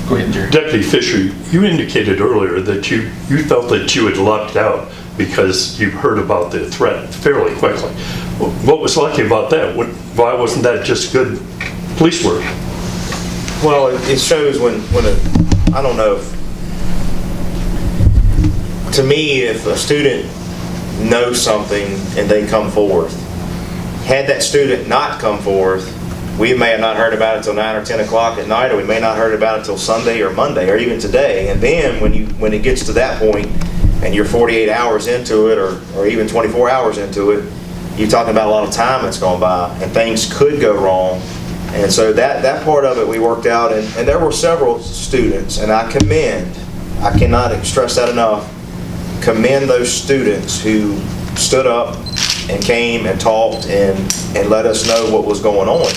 Go ahead, Jerry. Deputy Fisher, you indicated earlier that you felt that you had lucked out because you heard about the threat fairly quickly. What was lucky about that? Why wasn't that just good police work? Well, it shows when I don't know if, to me, if a student knows something and they come forth, had that student not come forth, we may have not heard about it until 9 or 10 o'clock at night, or we may not heard about it until Sunday or Monday or even today. And then when it gets to that point and you're 48 hours into it or even 24 hours into it, you're talking about a lot of time that's gone by and things could go wrong. And so that part of it we worked out, and there were several students, and I cannot stress that enough, commend those students who stood up and came and talked and let us know what was going on.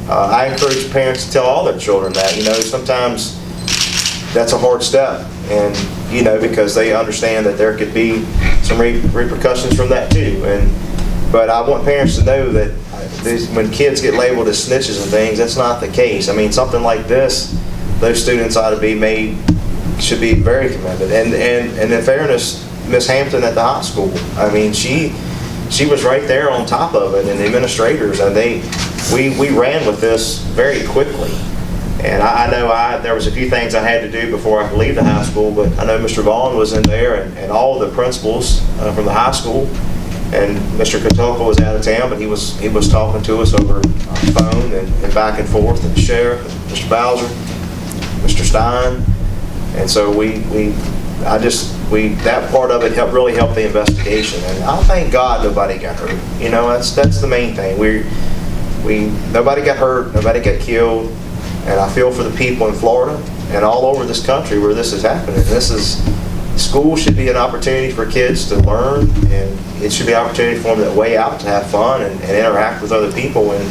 I encourage parents to tell all their children that, sometimes that's a hard step, and because they understand that there could be some repercussions from that too. But I want parents to know that when kids get labeled as snitches and things, that's not the case. I mean, something like this, those students ought to be should be very commended. And in fairness, Miss Hampton at the high school, I mean, she was right there on top of it, and the administrators, and we ran with this very quickly. And I know there was a few things I had to do before I could leave the high school, but I know Mr. Vaughan was in there, and all the principals from the high school, and Mr. Kotulka was out of town, but he was talking to us over the phone and back and forth, and the sheriff, and Mr. Bowser, Mr. Stein, and so that part of it really helped the investigation, and I thank God nobody got hurt. That's the main thing. Nobody got hurt, nobody got killed, and I feel for the people in Florida and all over this country where this is happening. School should be an opportunity for kids to learn, and it should be an opportunity for them to way out to have fun and interact with other people. And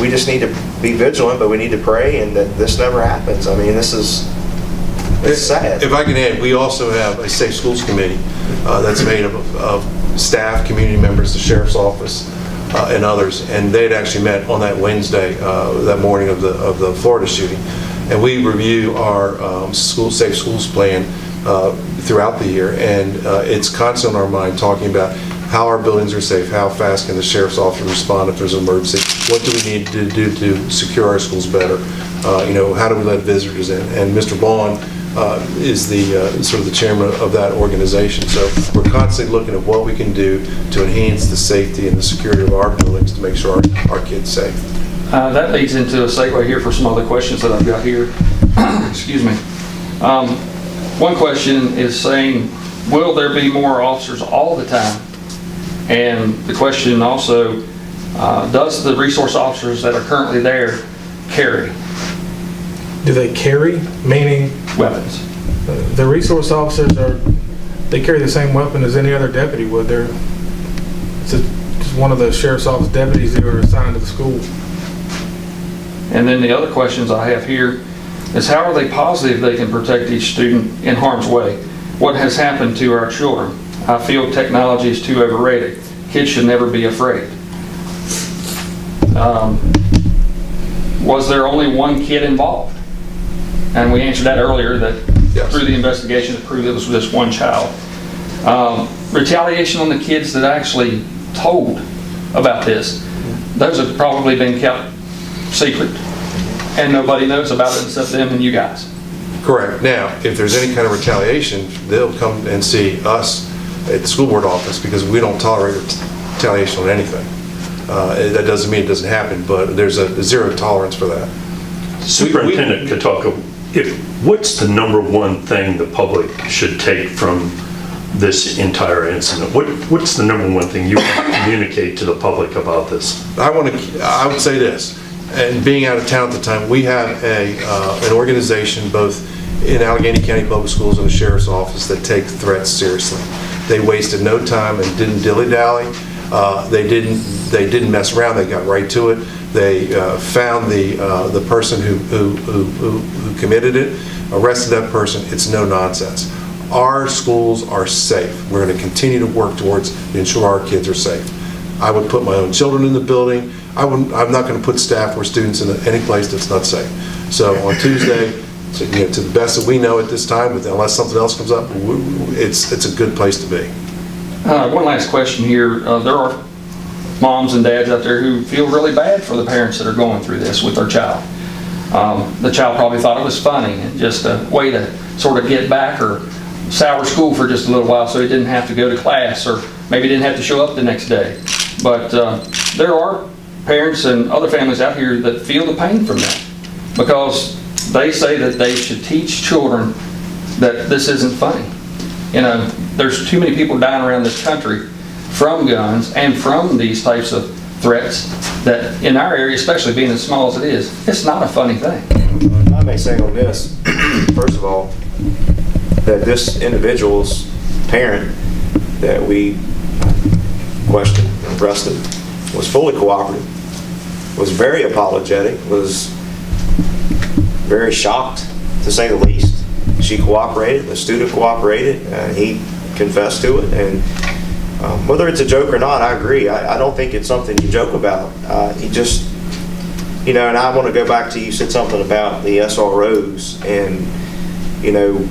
we just need to be vigilant, but we need to pray, and that this never happens. I mean, it's sad. If I can add, we also have a Safe Schools Committee that's made up of staff, community members, the Sheriff's Office, and others. And they had actually met on that Wednesday, that morning of the Florida shooting. And we review our Safe Schools plan throughout the year, and it's constant on our mind talking about how our buildings are safe, how fast can the sheriff's office respond if there's an emergency, what do we need to do to secure our schools better, how do we let visitors in, and Mr. Vaughan is the sort of the chairman of that organization. So we're constantly looking at what we can do to enhance the safety and the security of our buildings to make sure our kids safe. That leads into a segue here for some other questions that I've got here. Excuse me. One question is saying, will there be more officers all the time? And the question also, does the resource officers that are currently there carry? Do they carry? Meaning? Weapons. The resource officers they carry the same weapon as any other deputy would. It's just one of the sheriff's office deputies who are assigned to the school. And then the other questions I have here is, how are they positive they can protect each student in harm's way? What has happened to our children? I feel technology is too overrated. Kids should never be afraid. Was there only one kid involved? And we answered that earlier, that yes. Through the investigation it proved it was just one child. Retaliation on the kids that actually told about this, those have probably been kept secret, and nobody knows about it except them and you guys. Correct. Now, if there's any kind of retaliation, they'll come and see us at the school board office, because we don't tolerate retaliation on anything. That doesn't mean it doesn't happen, but there's a zero tolerance for that. Superintendent Kotulka, what's the number one thing the public should take from this entire incident? What's the number one thing you want to communicate to the public about this? I would say this, and being out of town at the time, we have an organization both in Alleghany County Public Schools and the Sheriff's Office that take threats seriously. They wasted no time and didn't dilly-dally. They didn't mess around. They got right to it. They found the person who committed it, arrested that person. It's no nonsense. Our schools are safe. We're going to continue to work towards ensure our kids are safe. I would put my own children in the building. I'm not going to put staff or students in any place that's not safe. So on Tuesday, to the best that we know at this time, unless something else comes up, it's a good place to be. One last question here. There are moms and dads out there who feel really bad for the parents that are going through this with their child. The child probably thought it was funny and just a way to sort of get back or sour school for just a little while so he didn't have to go to class, or maybe didn't have to show up the next day. But there are parents and other families out here that feel the pain from that, because they say that they should teach children that this isn't funny. You know, there's too many people dying around this country from guns and from these types of threats that in our area, especially being as small as it is, it's not a funny thing. I may say on this, first of all, that this individual's parent that we questioned and arrested was fully cooperative, was very apologetic, was very shocked, to say the least. She cooperated, the student cooperated, and he confessed to it. And whether it's a joke or not, I agree. I don't think it's something you joke about. You just, you know, and I want to go back to, you said something about the SROs, and, you know,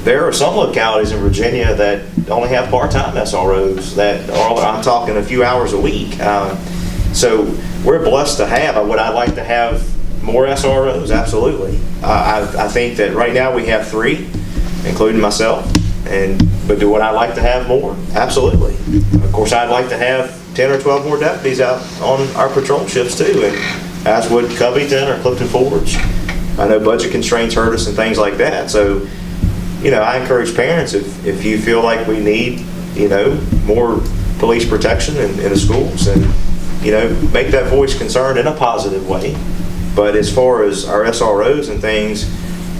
there are some localities in Virginia that only have part-time SROs that are, I'm talking a few hours a week. So we're blessed to have. Would I like to have more SROs? Absolutely. I think that right now we have 3, including myself. But would I like to have more? Absolutely. Of course, I'd like to have 10 or 12 more deputies out on our patrol shifts too, and as would Covington or Clifton Forge. I know budget constraints hurt us and things like that. So, you know, I encourage parents, if you feel like we need, you know, more police protection in the schools, and, you know, make that voice concerned in a positive way. But as far as our SROs and things,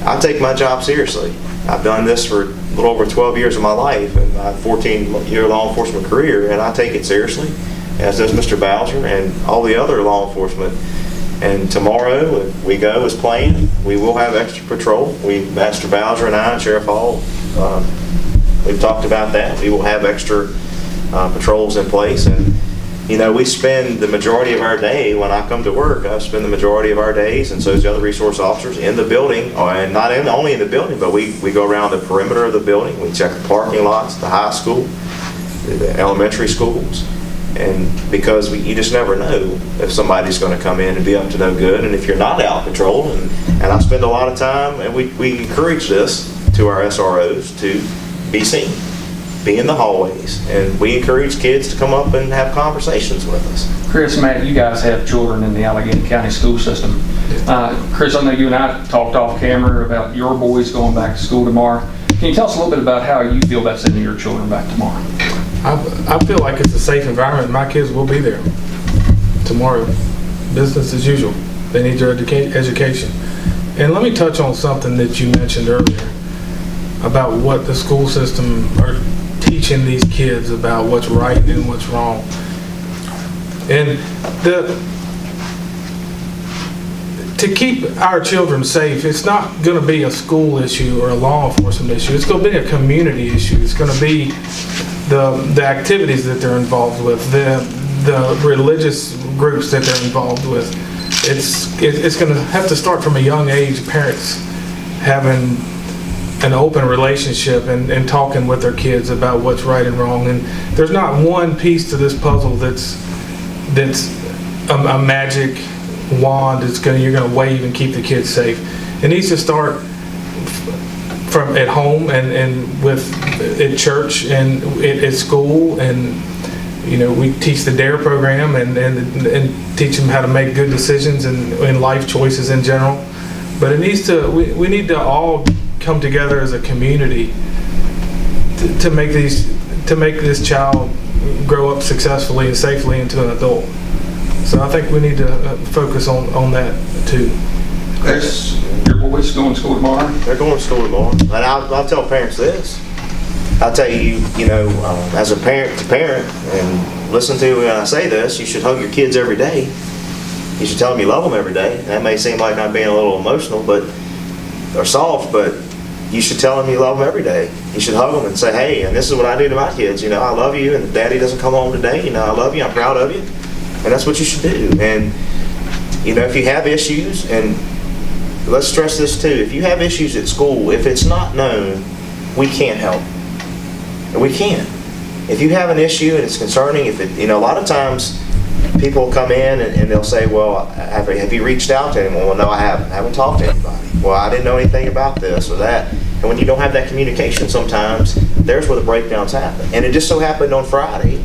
I take my job seriously. I've done this for a little over 12 years of my life, and my 14-year law enforcement career, and I take it seriously, as does Mr. Bowser and all the other law enforcement. And tomorrow, if we go as planned, we will have extra patrol. Master Bowser and I and Sheriff Hall, we've talked about that. We will have extra patrols in place. And, you know, we spend the majority of our day, when I come to work, I spend the majority of our days, and so does the other resource officers, in the building, and not only in the building, but we go around the perimeter of the building. We check the parking lots, the high school, the elementary schools. And because you just never know if somebody's going to come in and be up to no good, and if you're not out patrolling. And I spend a lot of time, and we encourage this to our SROs, to be seen, be in the hallways, and we encourage kids to come up and have conversations with us. Chris, Matt, you guys have children in the Alleghany County school system. Chris, I know you and I talked off camera about your boys going back to school tomorrow. Can you tell us a little bit about how you feel about sending your children back tomorrow? I feel like it's a safe environment. My kids will be there tomorrow. Business as usual. They need their education. And let me touch on something that you mentioned earlier about what the school system are teaching these kids about what's right and what's wrong. And to keep our children safe, it's not going to be a school issue or a law enforcement issue. It's going to be a community issue. It's going to be the activities that they're involved with, the religious groups that they're involved with. It's going to have to start from a young age, parents having an open relationship and talking with their kids about what's right and wrong. And there's not one piece to this puzzle that's a magic wand you're going to wave and keep the kids safe. It needs to start from at home and with at church and at school, and you know, we teach the DARE program and teach them how to make good decisions and life choices in general. But it needs to we need to all come together as a community to make this child grow up successfully and safely into an adult. So I think we need to focus on that too. Chris, your boys going to school tomorrow? They're going to school tomorrow. And I'll tell parents this. I'll tell you, as a parent to parent, and listen to when I say this, you should hug your kids every day. You should tell them you love them every day. That may seem like I'm being a little emotional, or soft, but you should tell them you love them every day. You should hug them and say, hey, and this is what I do to my kids. I love you, and if daddy doesn't come home today, I love you, I'm proud of you. And that's what you should do. And, if you have issues and let's stress this too, if you have issues at school, if it's not known, we can't help. We can't. If you have an issue and it's concerning, if it, a lot of times people come in and they'll say, well, have you reached out to anyone? Well, no, I haven't talked to anybody. Well, I didn't know anything about this or that. And when you don't have that communication sometimes, there's where the breakdowns happen. And it just so happened on Friday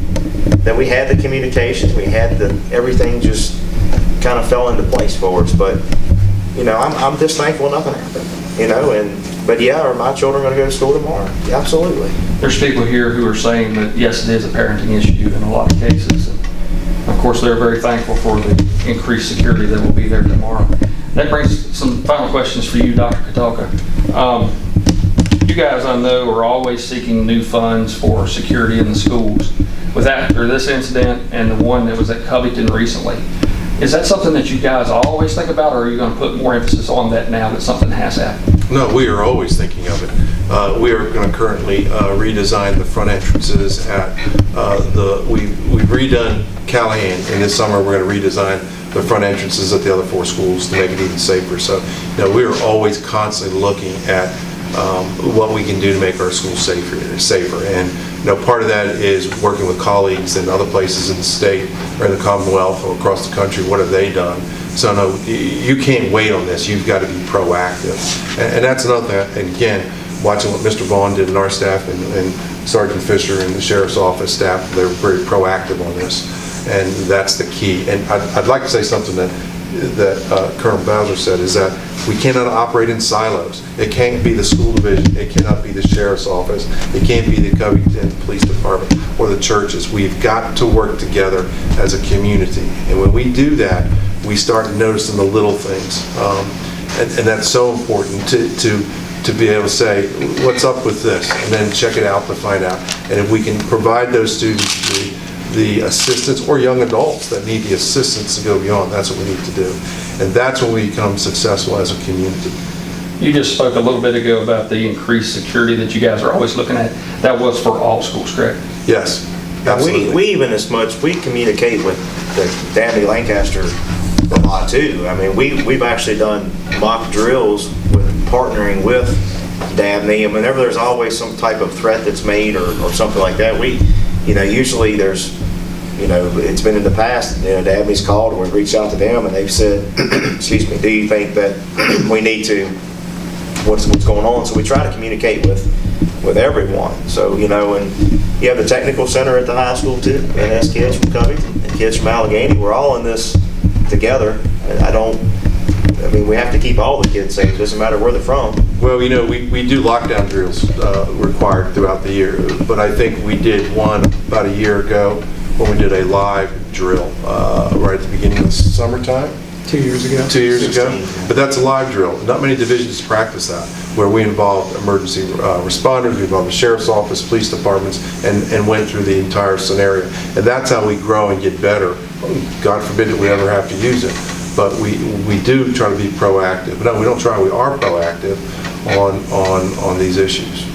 that we had the communications, we had everything just kind of fell into place for us. But, I'm just thankful nothing happened, but yeah, are my children going to go to school tomorrow? Yeah, absolutely. There's people here who are saying that, yes, it is a parenting issue in a lot of cases. And of course, they're very thankful for the increased security that will be there tomorrow. That brings some final questions for you, Dr. Kotulka. You guys, I know, are always seeking new funds for security in the schools. With this incident and the one that was at Covington recently, is that something that you guys always think about, or are you going to put more emphasis on that now that something has happened? No, we are always thinking of it. We are going to currently redesign the front entrances at we've redone Callahan, and this summer we're going to redesign the front entrances at the other 4 schools to make it even safer. So, we are always constantly looking at what we can do to make our schools safer. And part of that is working with colleagues in other places in the state or in the Commonwealth or across the country. What have they done? So no, you can't wait on this. You've got to be proactive. And that's another thing. And again, watching what Mr. Vaughan did in our staff and Sergeant Fisher and the Sheriff's Office staff, they were very proactive on this. And that's the key. And I'd like to say something that Colonel Bowser said, is that we cannot operate in silos. It can't be the school division. It cannot be the Sheriff's Office. It can't be the Covington Police Department or the churches. We've got to work together as a community. And when we do that, we start noticing the little things. And that's so important to be able to say, what's up with this? And then check it out to find out. And if we can provide those students the assistance, or young adults that need the assistance to go beyond, that's what we need to do. And that's when we become successful as a community. You just spoke a little bit ago about the increased security that you guys are always looking at. That was for all schools, correct? Yes, absolutely. We even we communicate with the Dabney Lancaster a lot too. I mean, we've actually done mock drills with partnering with Dabney. And whenever there's always some type of threat that's made or something like that, usually there's, it's been in the past, Dabney's called and we reached out to them and they've said, excuse me, do you think that we need to, what's going on? So we try to communicate with everyone. So, and you have the technical center at the high school too, and that's kids from Covington and kids from Alleghany. We're all in this together. And we have to keep all the kids safe. It doesn't matter where they're from. Well, we do lockdown drills required throughout the year, but I think we did one about a year ago when we did a live drill right at the beginning of the summertime. 2 years ago. 2 years ago. 16. But that's a live drill. Not many divisions practice that, where we involved emergency responders, we involved the Sheriff's Office, police departments, and went through the entire scenario. And that's how we grow and get better. God forbid that we ever have to use it. But we do try to be proactive. No, we don't try, we are proactive on these issues.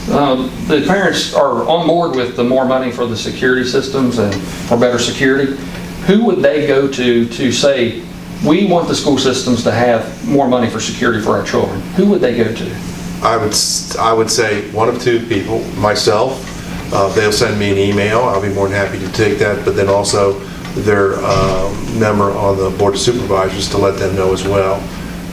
The parents are on board with the more money for the security systems and for better security. Who would they go to say, we want the school systems to have more money for security for our children? Who would they go to? I would say one of 2 people, myself. They'll send me an email. I'll be more than happy to take that, but then also their member on the Board of Supervisors to let them know as well.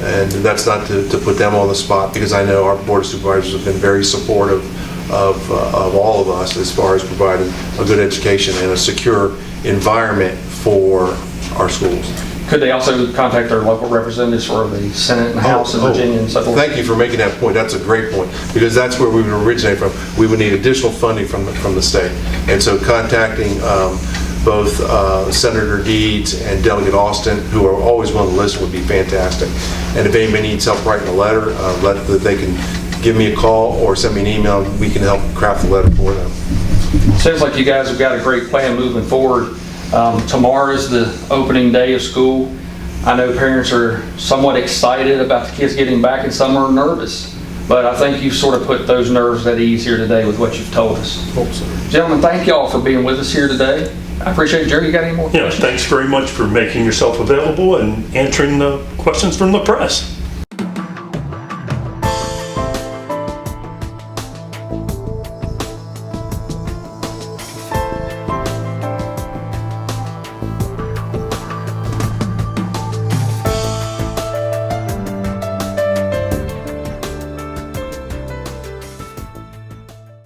And that's not to put them on the spot, because I know our Board of Supervisors have been very supportive of all of us as far as providing a good education and a secure environment for our schools. Could they also contact their local representatives for the Senate and House in Virginia and so forth? Thank you for making that point. That's a great point, because that's where we would originate from. We would need additional funding from the state. And so contacting both Senator Deeds and Delegate Austin, who are always willing to listen, would be fantastic. And if anybody needs help writing a letter, they can give me a call or send me an email. We can help craft the letter for them. Sounds like you guys have got a great plan moving forward. Tomorrow is the opening day of school. I know parents are somewhat excited about the kids getting back and some are nervous. But I think you've sort of put those nerves at ease here today with what you've told us. Hope so. Gentlemen, thank y'all for being with us here today. I appreciate it. Jerry, you got any more questions? Thanks very much for making yourself available and answering the questions from the press.